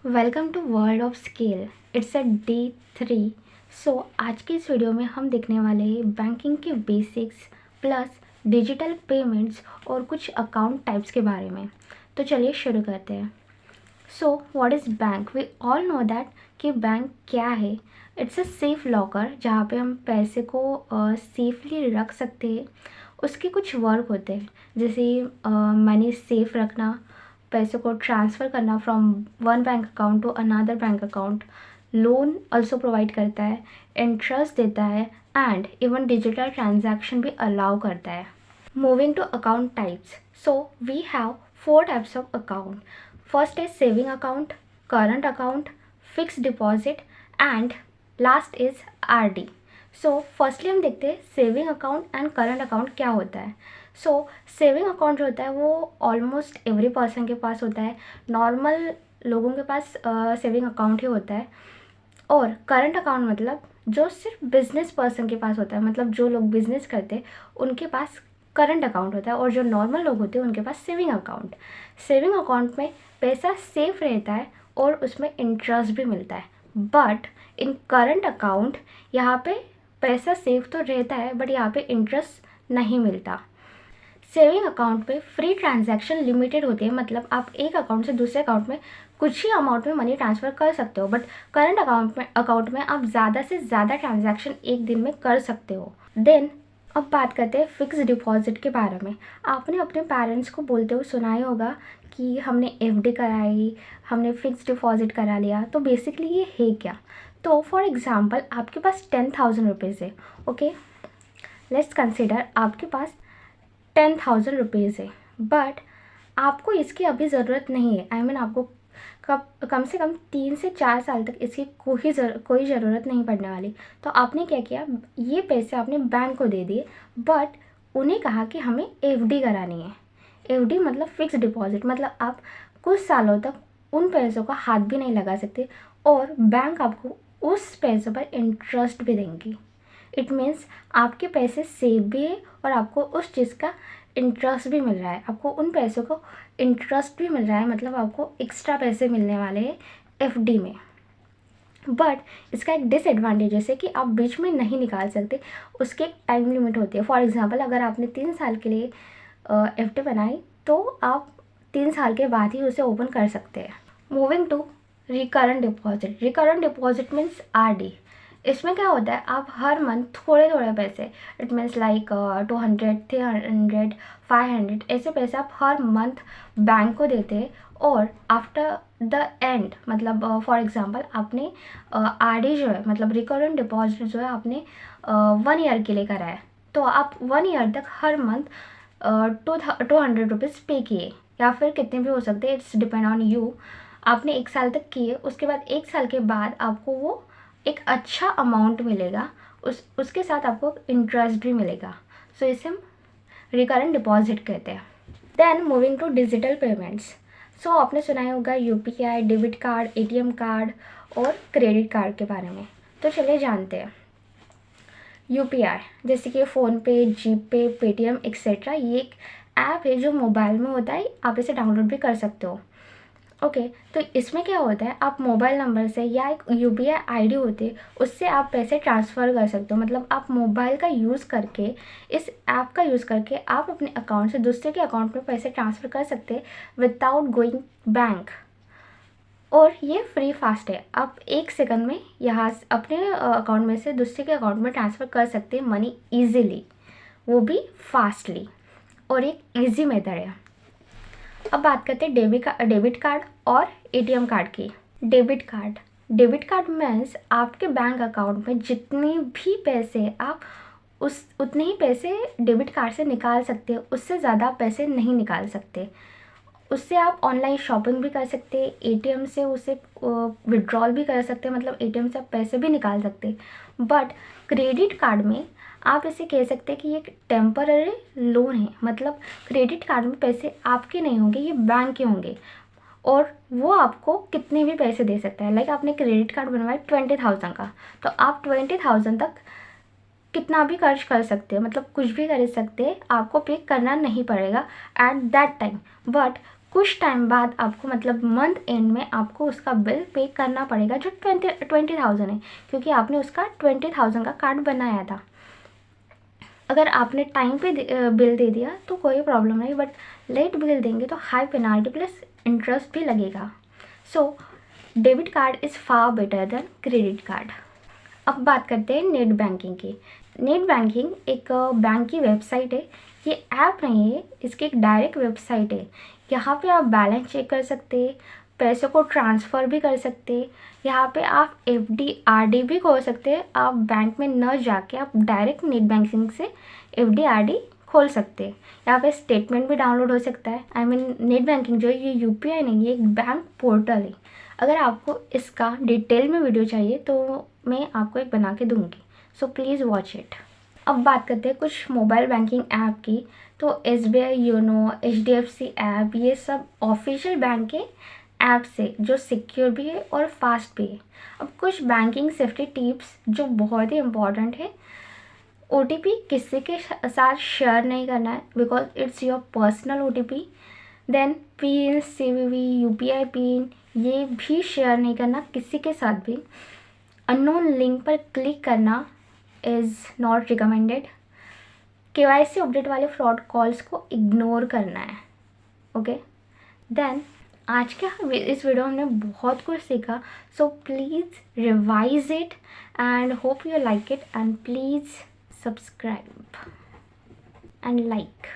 Welcome to world of scale. It's a day 3। So आज की इस वीडियो में हम देखने वाले हैं बैंकिंग के बेसिक्स प्लस डिजिटल पेमेंट्स और कुछ अकाउंट टाइप्स के बारे में। तो चलिए शुरू करते हैं। So what is bank? We all know that कि बैंक क्या है। इट्स अ सेफ लॉकर जहाँ पे हम पैसे को सेफली रख सकते हैं। उसके कुछ वर्क होते हैं जैसे मनी सेफ रखना, पैसे को ट्रांसफ़र करना from one bank account to another bank account, loan also provide करता है, इंटरेस्ट देता है एंड इवन डिजिटल ट्रांजैक्शन भी अलाउ करता है। Moving to account types, so we have 4 types of account. First is saving account, current account, fix deposit and last is RD. So firstly हम देखते हैं saving account and current account क्या होता है। सो saving account जो होता है वो ऑलमोस्ट एवरी पर्सन के पास होता है। नॉर्मल लोगों के पास सेविंग अकाउंट ही होता है। और करंट अकाउंट मतलब जो सिर्फ बिजनेस पर्सन के पास होता है, मतलब जो लोग बिजनेस करते हैं उनके पास करंट अकाउंट होता है। और जो नॉर्मल लोग होते हैं उनके पास सेविंग अकाउंट। सेविंग अकाउंट में पैसा सेफ रहता है और उसमें इंटरेस्ट भी मिलता है। बट इन करंट अकाउंट यहाँ पे पैसा सेफ तो रहता है बट यहाँ पे इंटरेस्ट नहीं मिलता। सेविंग अकाउंट पे फ्री ट्रांजैक्शन लिमिटेड होती है, मतलब आप एक अकाउंट से दूसरे अकाउंट में कुछ ही अमाउंट में मनी ट्रांसफ़र कर सकते हो। बट करंट अकाउंट में आप ज़्यादा से ज़्यादा ट्रांजैक्शन एक दिन में कर सकते हो। देन अब बात करते हैं फिक्स डिपॉजिट के बारे में। आपने अपने पेरेंट्स को बोलते हुए सुना ही होगा कि हमने एफडी कराई, हमने फिक्स डिपॉजिट करा लिया। तो बेसिकली ये है क्या? तो फॉर एग्ज़ाम्पल आपके पास 10,000 रुपीज़ है। ओके, लेट्स कंसिडर आपके पास 10,000 रुपीज़ है बट आपको इसकी अभी ज़रूरत नहीं है। I mean, आपको कम से कम 3 से 4 साल तक इसकी कोई ज़रूरत नहीं पड़ने वाली। तो आपने क्या किया, ये पैसे आपने बैंक को दे दिए बट उन्हें कहा कि हमें एफडी करानी है। एफडी मतलब फिक्स डिपॉजिट, मतलब आप कुछ सालों तक उन पैसों का हाथ भी नहीं लगा सकते और बैंक आपको उस पैसों पर इंटरेस्ट भी देंगी। इट मीन्स आपके पैसे सेव भी है और आपको उस चीज़ का इंटरेस्ट भी मिल रहा है। आपको उन पैसों को इंटरेस्ट भी मिल रहा है, मतलब आपको एक्स्ट्रा पैसे मिलने वाले हैं एफडी में। बट इसका एक डिसएडवांटेज है कि आप बीच में नहीं निकाल सकते, उसकी एक टाइम लिमिट होती है। फॉर एग्जांपल अगर आपने 3 साल के लिए एफडी बनाई तो आप 3 साल के बाद ही उसे ओपन कर सकते हैं। Moving to recurrent deposit. Recurrent deposit means RD. इसमें क्या होता है, आप हर मंथ थोड़े थोड़े पैसे, इट मीन्स लाइक 200, 300, 500 ऐसे पैसे आप हर मंथ बैंक को देते हैं। और आफ्टर द एंड, मतलब फॉर एग्जांपल आपने आरडी जो है, मतलब रिकरेंट डिपॉजिट जो है आपने 1 ईयर के लिए करा है, तो आप 1 ईयर तक हर मंथ 200 रुपीज़ पे किए या फिर कितने भी हो सकते हैं, इट्स डिपेंड ऑन यू। आपने 1 साल तक किए, उसके बाद 1 साल के बाद आपको वो एक अच्छा अमाउंट मिलेगा, उसके साथ आपको इंटरेस्ट भी मिलेगा। सो इसे हम रिकरेंट डिपॉजिट कहते हैं। Then moving to digital payments. So आपने सुना ही होगा UPI, debit card, ATM card और क्रेडिट कार्ड के बारे में। तो चलिए जानते हैं। यूपीआई जैसे कि फ़ोनपे, जीपे, पेटीएम एक्सेट्रा, ये एक ऐप है जो मोबाइल में होता है, आप इसे डाउनलोड भी कर सकते हो। ओके, तो इसमें क्या होता है, आप मोबाइल नंबर से या एक यूपीआई आईडी होती है उससे आप पैसे ट्रांसफ़र कर सकते हो। मतलब आप मोबाइल का यूज़ करके, इस ऐप का यूज़ करके आप अपने अकाउंट से दूसरे के अकाउंट में पैसे ट्रांसफ़र कर सकते हैं विदाउट गोइंग बैंक। और ये फ्री फास्ट है, आप 1 सेकंड में यहाँ अपने अकाउंट में से दूसरे के अकाउंट में ट्रांसफ़र कर सकते हैं मनी ईजिली, वो भी फास्टली, और एक ईजी मेथड है। अब बात करते हैं डेबिट कार्ड और एटीएम कार्ड की। डेबिट कार्ड मीन्स आपके बैंक अकाउंट में जितने भी पैसे आप उतने ही पैसे डेबिट कार्ड से निकाल सकते हैं, उससे ज़्यादा पैसे नहीं निकाल सकते। उससे आप ऑनलाइन शॉपिंग भी कर सकते हैं, एटीएम से उसे विड्रॉल भी कर सकते हैं, मतलब एटीएम से आप पैसे भी निकाल सकते हैं। बट क्रेडिट कार्ड में आप इसे कह सकते हैं कि ये एक टेम्पररी लोन है, मतलब क्रेडिट कार्ड में पैसे आपके नहीं होंगे, ये बैंक के होंगे और वो आपको कितने भी पैसे दे सकता है। लाइक आपने क्रेडिट कार्ड बनवाया 20,000 का, तो आप 20,000 तक कितना भी खर्च कर सकते हैं, मतलब कुछ भी कर सकते हैं, आपको पे करना नहीं पड़ेगा एट दैट टाइम। बट कुछ टाइम बाद आपको मतलब मंथ एंड में आपको उसका बिल पे करना पड़ेगा जो 20,000 है, क्योंकि आपने उसका 20,000 का कार्ड बनाया था। अगर आपने टाइम पे बिल दे दिया तो कोई प्रॉब्लम नहीं, बट लेट बिल देंगे तो हाई पेनाल्टी प्लस इंटरेस्ट भी लगेगा। So debit card is far better than credit card. अब बात करते हैं नेट बैंकिंग की। नेट बैंकिंग एक बैंक की वेबसाइट है, ये ऐप नहीं है, इसकी एक डायरेक्ट वेबसाइट है। यहाँ पे आप बैलेंस चेक कर सकते हैं, पैसों को ट्रांसफ़र भी कर सकते हैं, यहाँ पे आप FD RD भी खोल सकते हैं। आप बैंक में न जाके आप डायरेक्ट नेट बैंकिंग से FD RD खोल सकते हैं। यहाँ पे स्टेटमेंट भी डाउनलोड हो सकता है। नेट बैंकिंग जो है ये UPI नहीं है, एक बैंक पोर्टल है। अगर आपको इसका डिटेल में वीडियो चाहिए तो मैं आपको एक बना के दूँगी, सो प्लीज़ वॉच इट। अब बात करते हैं कुछ मोबाइल बैंकिंग ऐप की। तो SBI योनो, HDFC ऐप, ये सब ऑफिशियल बैंक के ऐप्स है जो सिक्योर भी है और फास्ट भी है। अब कुछ बैंकिंग सेफ्टी टिप्स जो बहुत ही इम्पॉर्टेंट है। OTP किसी के साथ शेयर नहीं करना है, because it's your personal OTP। Then pin, CVV, UPI pin ये भी शेयर नहीं करना किसी के साथ भी। अननोन लिंक पर क्लिक करना is not recommended. KYC update वाले फ्रॉड कॉल्स को इग्नोर करना है। ओके, देन आज के इस वीडियो में हमने बहुत कुछ सीखा, so please revise it and hope you like it and please subscribe and like.